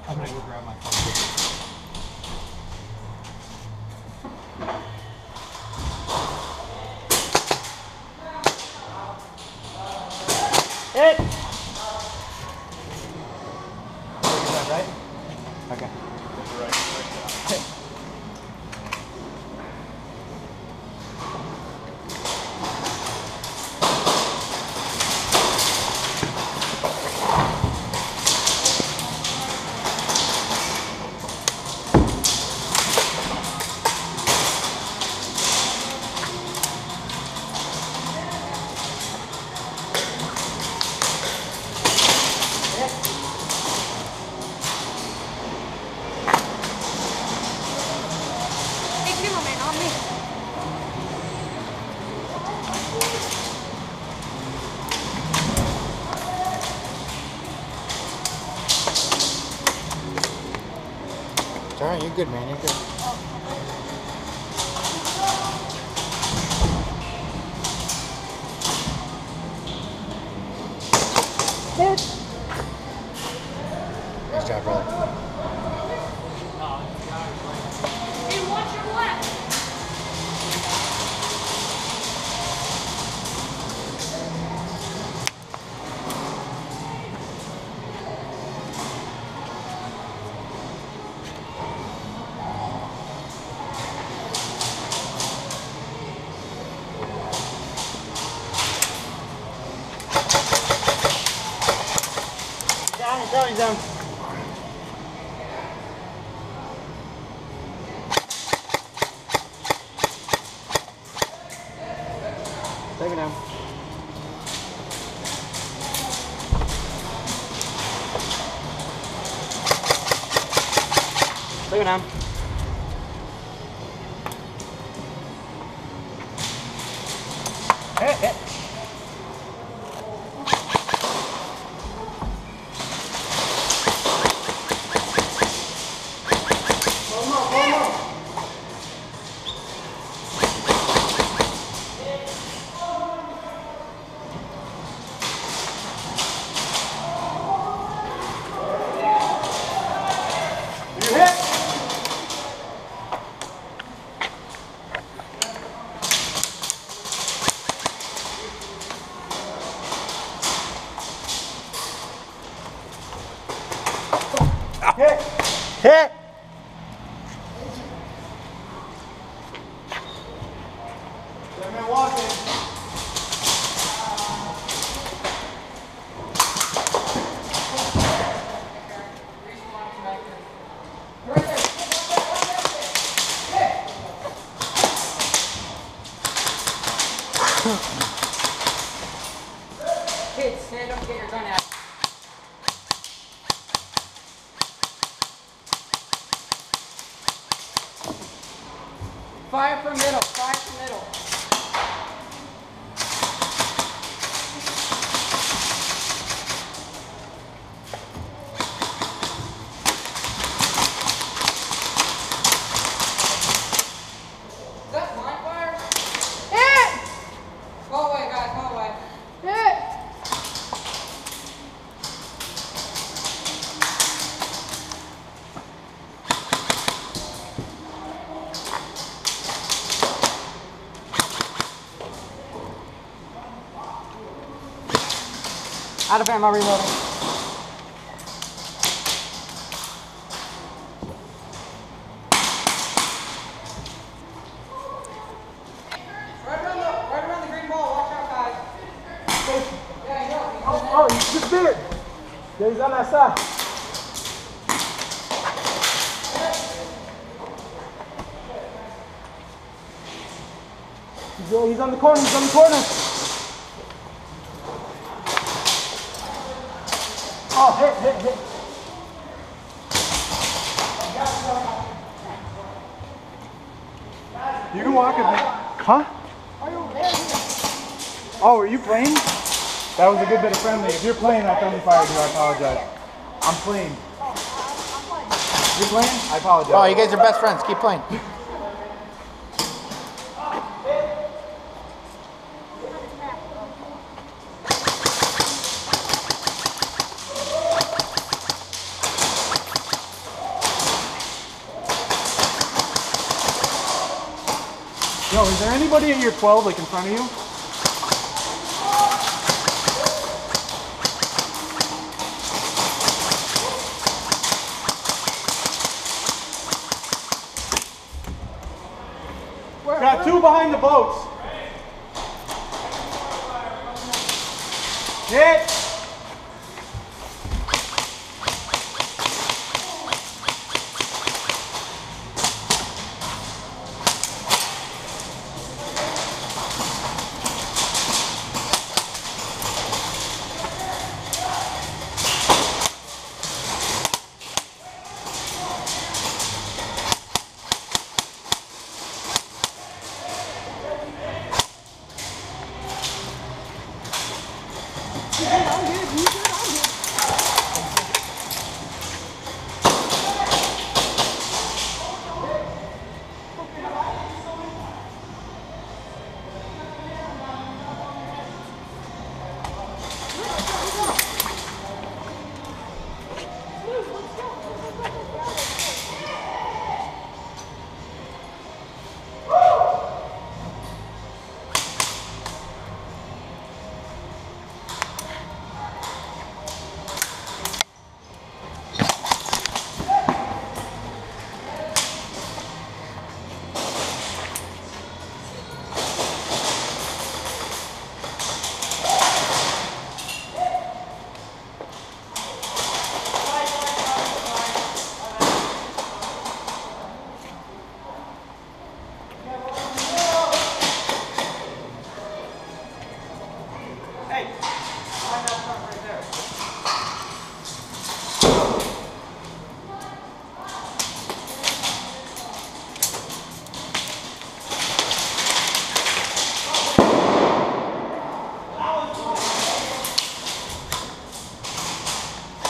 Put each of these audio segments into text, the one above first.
I'm gonna go grab my phone. Hit! Is that right? Okay. Right. It's alright, you're good, man. You're good. Hit! Nice job, brother. And watch your left. He's down. Take it down. Take it down. Hit. Hit! Hit! Man walking. Kids, stand up and get your gun out. Fire from middle, fire from middle. Is that blind fire? Hit! Go away, guys, go away. Hit! Out of ammo, reloading. Right around the green ball, watch out, guys. Yeah, you know. Oh, he's too big. Yeah, he's on that side. He's on the corner, he's on the corner. Oh, hit. You can walk with me. Huh? Oh, are you playing? That was a good bit of friendly. If you're playing, I friendly fired you. I apologize. I'm playing. You're playing? I apologize. Oh, you guys are best friends. Keep playing. Yo, is there anybody at your 12 like in front of you? Got two behind the boats. Hit!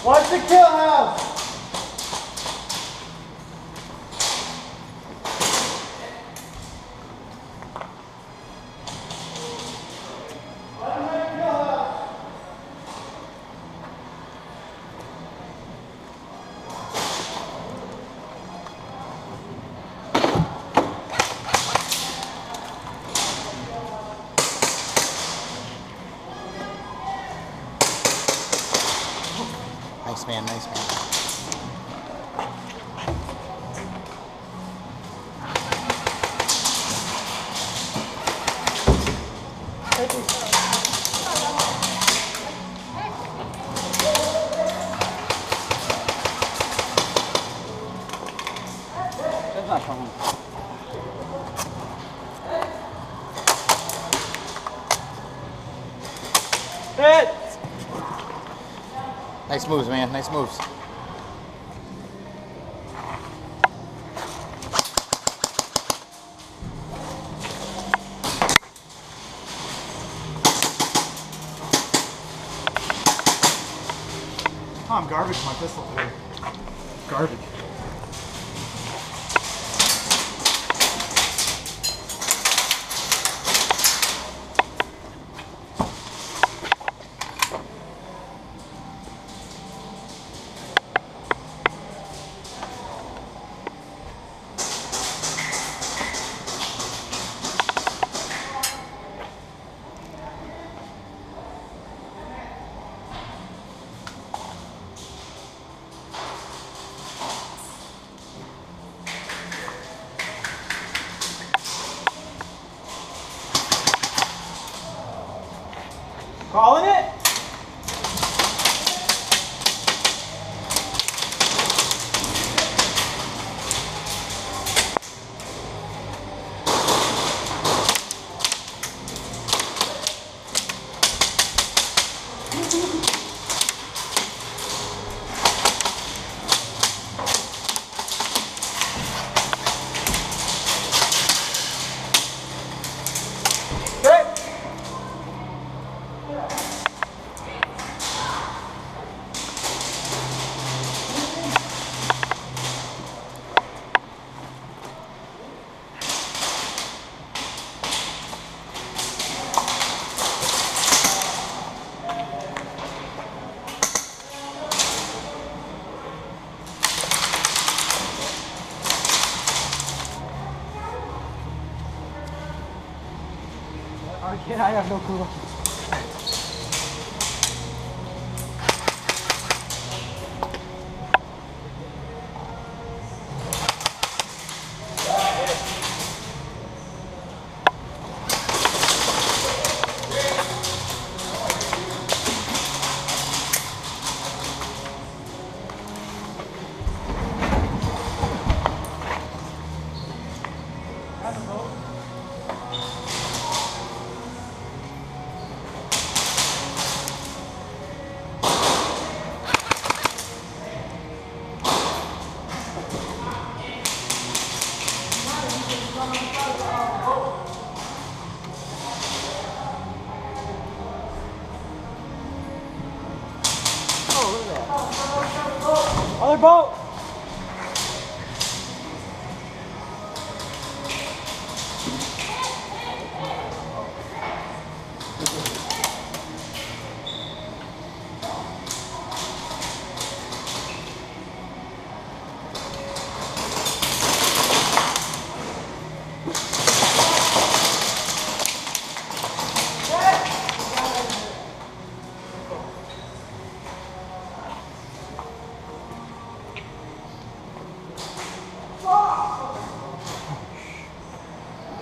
Watch the kill house! Nice man, nice man. That's not fun. Hit! Nice moves, man. Nice moves. Oh, I'm garbage with my pistol today. Garbage. Yeah, I have no clue. Other boat!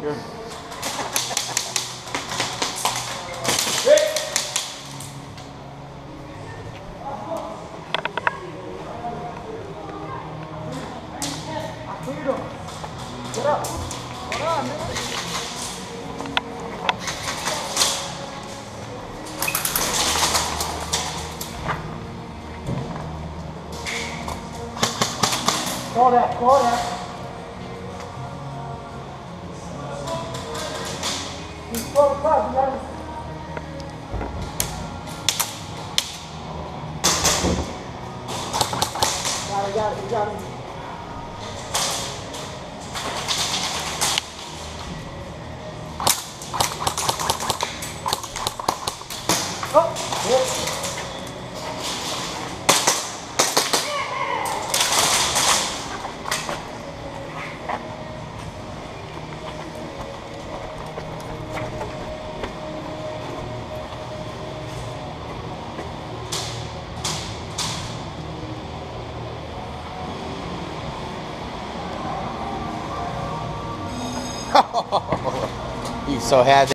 Here. Get up! Hold on, man. Call that, call that. He's 12 o'clock, you got it. Got it, you got it. Oh, yeah. You so had